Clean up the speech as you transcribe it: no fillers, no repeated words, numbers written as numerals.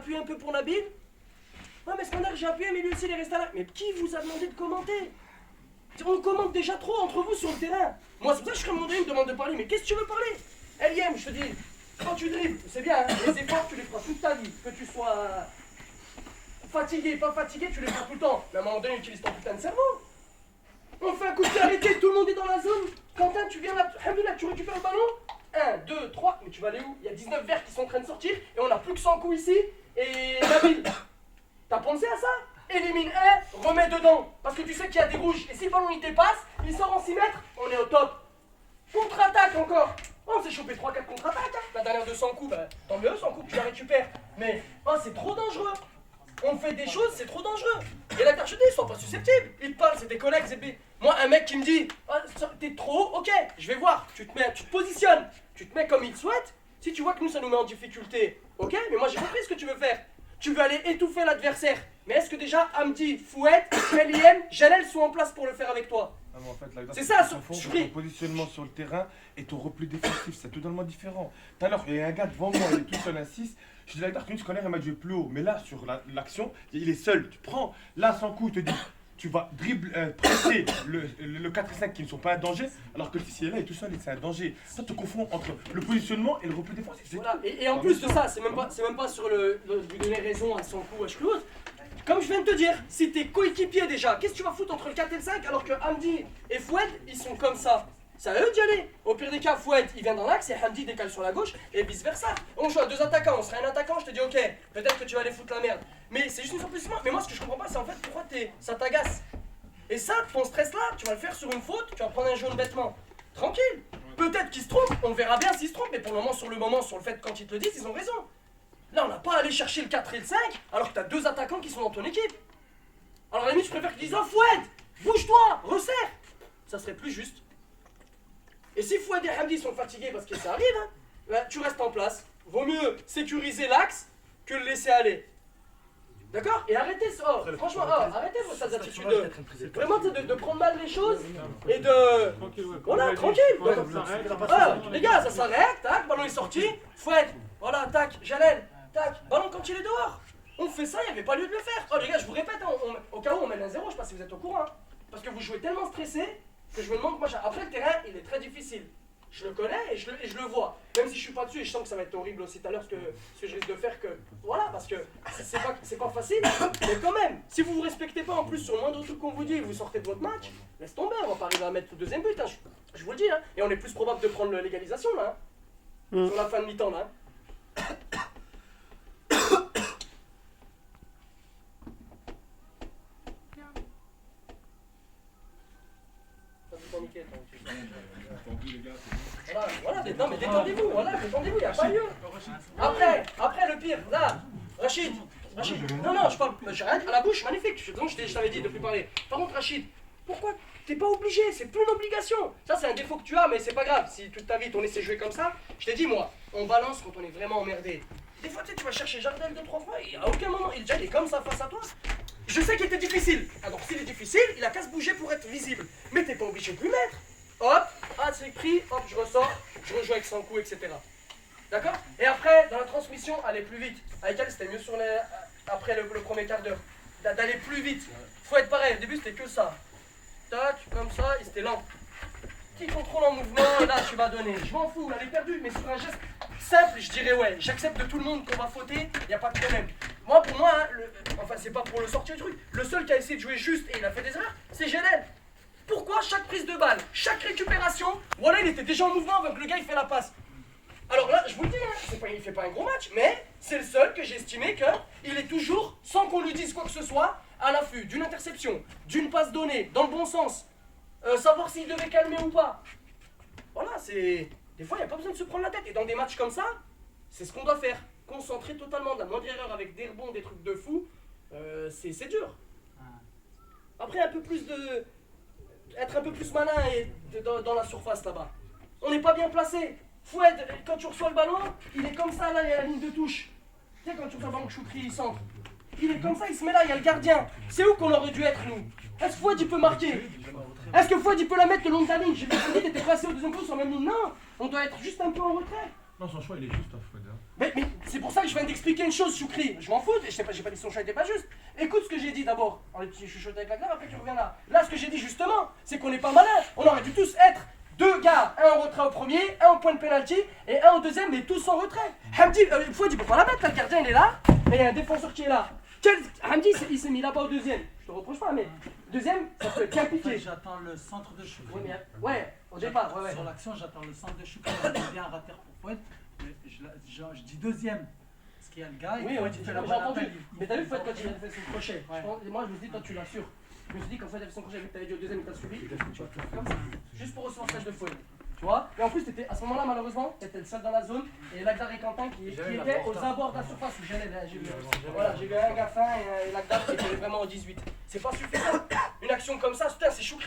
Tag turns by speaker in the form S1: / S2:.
S1: appuyé un peu pour Nabil. Ouais, mais Skander, j'ai appuyé, mais lui aussi, il est resté là. Mais qui vous a demandé de commenter? On commente déjà trop entre vous sur le terrain. Moi, c'est pour ça que je serais mon il me demande de parler. Mais qu'est-ce que tu veux parler? Eliem, je te dis, quand tu dribbles, c'est bien, hein, les efforts, tu les feras toute ta vie. Que tu sois fatigué, pas fatigué, tu les feras tout le temps. Mais à un moment donné, utilise ton putain de cerveau. On fait un coup de pied arrêté, tout le monde est dans la zone. Quentin, tu viens là, tu récupères le ballon. 1, 2, 3, mais tu vas aller où? Il y a 19 verts qui sont en train de sortir et on a plus que 100 coups ici. Et Nabil, t'as pensé à ça? Élimine un, remets dedans. Parce que tu sais qu'il y a des rouges. Et si le ballon il dépasse, il sort en 6 mètres, on est au top. Contre-attaque encore. Oh, on s'est chopé 3-4 contre-attaques. Hein. La dernière de 100 coups, bah, tant mieux, 100 coups, tu la récupères. Mais oh, c'est trop dangereux. On fait des choses, c'est trop dangereux. Et là, je te dis, ils sont pas susceptibles. Ils te parlent, c'est des collègues, c'est... Moi, un mec qui me dit, ah, t'es trop, ok, je vais voir. Tu te positionnes, tu te mets comme il souhaite. Si tu vois que nous, ça nous met en difficulté, ok, mais moi, j'ai compris ce que tu veux faire. Tu veux aller étouffer l'adversaire. Mais est-ce que déjà Hamdi, Fouet, Eliem, Jalel sont en place pour le faire avec toi?
S2: Ah, mais en fait, là,
S1: c'est ça,
S2: ton positionnement sur le terrain et ton repli défensif, c'est totalement différent. Tout à l'heure, il y a un gars devant moi, il est tout seul à 6. Je dis, là, tu connais, il m'a joué plus haut. Mais là, sur l'action, il est seul. Tu prends, là, sans coup, il te dit, tu vas presser le 4 et 5 qui ne sont pas un danger, alors que si il est là, il est tout seul et c'est un danger. Ça te confond entre le positionnement et le repli défensif.
S1: Voilà. Et en plus de ça, c'est même pas sur lui donner raison à son coup, à Schlout. Comme je viens de te dire, si t'es coéquipier déjà, qu'est-ce que tu vas foutre entre le 4 et le 5 alors que Hamdi et Fouad, ils sont comme ça? C'est à eux d'y aller. Au pire des cas, Fouad, il vient dans l'axe et Hamdi décale sur la gauche et vice versa. On joue à 2 attaquants, on serait un attaquant, je te dis ok, peut-être que tu vas aller foutre la merde. Mais c'est juste une simplissement. Mais moi, ce que je comprends pas, c'est en fait pourquoi ça t'agace. Et ça, ton stress là, tu vas le faire sur une faute, tu vas prendre un jaune bêtement. Tranquille. Peut-être qu'ils se trompent, on verra bien s'ils se trompent, mais pour le moment, sur le fait quand ils te le disent, ils ont raison. Là, on n'a pas à aller chercher le 4 et le 5, alors que t'as 2 attaquants qui sont dans ton équipe. Alors à la limite, je préfère qu'ils disent « Oh, Fouad, bouge-toi, resserre !» Ça serait plus juste. Et si Fouad et Hamdi sont fatigués, parce que ça arrive, hein, bah, tu restes en place. Vaut mieux sécuriser l'axe que le laisser aller. D'accord? Et arrêtez ça. Oh, franchement, arrêtez vos sales attitudes vraiment de prendre mal les choses et de... Voilà, tranquille. Voilà, les gars, ça s'arrête, tac, ballon est sorti, Fouad, voilà, tac, Jalel, tac, ballon quand il est dehors. On fait ça, il n'y avait pas lieu de le faire. Oh les gars, je vous répète, hein, au cas où on mène un 0, je sais pas si vous êtes au courant, hein, parce que vous jouez tellement stressé que je me demande, moi, après le terrain, il est très difficile. Je le connais et je le vois. Même si je suis pas dessus et je sens que ça va être horrible aussi tout à l'heure ce que je risque de faire que... Voilà, parce que c'est pas facile, mais quand même, si vous vous respectez pas en plus sur le moindre truc qu'on vous dit et vous sortez de votre match, laisse tomber, on va pas arriver à mettre le deuxième but, hein, je vous le dis, hein. Et on est plus probable de prendre l'égalisation là, hein, sur la fin de mi-temps là. Hein. Voilà, non mais détendez-vous, voilà, détendez-vous, il n'y a pas lieu. Après le pire, là, Rachid, non, je parle, j'ai rien à la bouche, magnifique, donc je t'avais dit de plus parler. Par contre Rachid, pourquoi t'es pas obligé, c'est plus une obligation. Ça c'est un défaut que tu as, mais c'est pas grave, si toute ta vie ton laissé jouer comme ça, je t'ai dit moi, on balance quand on est vraiment emmerdé. Des fois tu vas chercher Jardel 2-3 fois, et à aucun moment, il est comme ça face à toi. Je sais qu'il était difficile, alors s'il est difficile, il a qu'à se bouger pour être visible, mais t'es pas obligé de lui mettre. Hop, c'est pris, hop, je ressors, je rejoue avec 100 coups, etc. D'accord? Et après, dans la transmission, aller plus vite. Avec elle, c'était mieux après le premier quart d'heure. D'aller plus vite. Faut être pareil, au début, c'était que ça. Tac, comme ça, et c'était lent. Petit contrôle en mouvement, et là, tu vas donner. Je m'en fous, elle est perdue, mais sur un geste simple, je dirais ouais. J'accepte de tout le monde qu'on va fauter, y a pas de problème. Moi, pour moi, hein, enfin, c'est pas pour le sortir du truc. Le seul qui a essayé de jouer juste et il a fait des erreurs, c'est Jalel. Pourquoi chaque prise de balle, chaque récupération, voilà, il était déjà en mouvement avant que le gars il fait la passe. Alors là, je vous le dis, hein, il fait pas un gros match, mais c'est le seul que j'ai estimé qu'il est toujours, sans qu'on lui dise quoi que ce soit, à l'affût d'une interception, d'une passe donnée, dans le bon sens, savoir s'il devait calmer ou pas. Voilà, c'est... Des fois, il n'y a pas besoin de se prendre la tête. Et dans des matchs comme ça, c'est ce qu'on doit faire. Concentrer totalement de la moindre erreur avec des rebonds, des trucs de fou, c'est dur. Après, être un peu plus malin dans la surface là-bas. On n'est pas bien placé. Fouad, quand tu reçois le ballon, il est comme ça, là, il y a la ligne de touche. Tu sais, quand tu reçois le ballon que Choukri, il centre. Il est comme ça, il se met là, il y a le gardien. C'est où qu'on aurait dû être, nous? Est-ce que Fouad, il peut marquer? Est-ce que Fouad, il peut la mettre le long de ta ligne? J'ai bien dit, t'étais placé au deuxième coup sur la même ligne. Non, on doit être juste un peu en retrait.
S2: Non, son choix, il est juste à Fouad.
S1: Mais C'est pour ça que je viens d'expliquer une chose, Choukri. Je m'en fous, j'ai pas dit que son choix était pas juste. Écoute ce que j'ai dit d'abord. Tu chuchotes avec la clave, après tu reviens là. Là, ce que j'ai dit justement, c'est qu'on n'est pas malin. On aurait dû tous être deux gars, un en retrait au premier, un au point de pénalty et un au deuxième, mais tous en retrait. Hamdi, Fouad, il peut pas la mettre, là, le gardien il est là, et il y a un défenseur qui est là. Hamdi, il s'est mis là-bas au deuxième. Je te reproche pas, mais deuxième, ça peut être bien piqué.
S3: J'attends le centre de Choukri.
S1: Ouais, au départ, ouais.
S3: Sur l'action, j'attends le centre de Choukri. Il y a bien un rater pour Fouad. Je dis deuxième. Parce qu'il y a le gars.
S1: Oui, ouais, tu l'as pas entendu. Mais t'as vu, Fouad, quand il a fait son crochet.
S3: Ouais.
S1: Moi, je me dis, toi, tu l'assures. Je me suis dit, quand Fouad a fait son crochet, vu que t'avais dit au deuxième, il t'a suivi. Tu vas faire comme ça. Juste pour recevoir stage de Fouad. Tu vois? Et en plus, à ce moment-là, malheureusement, t'étais le seul dans la zone. Et Lagdar et Quentin qui étaient aux abords de la surface où j'allais. Voilà, j'ai vu un Gaffin et Lagdar qui étaient vraiment au 18. C'est pas suffisant. Une action comme ça, putain, c'est Choukri.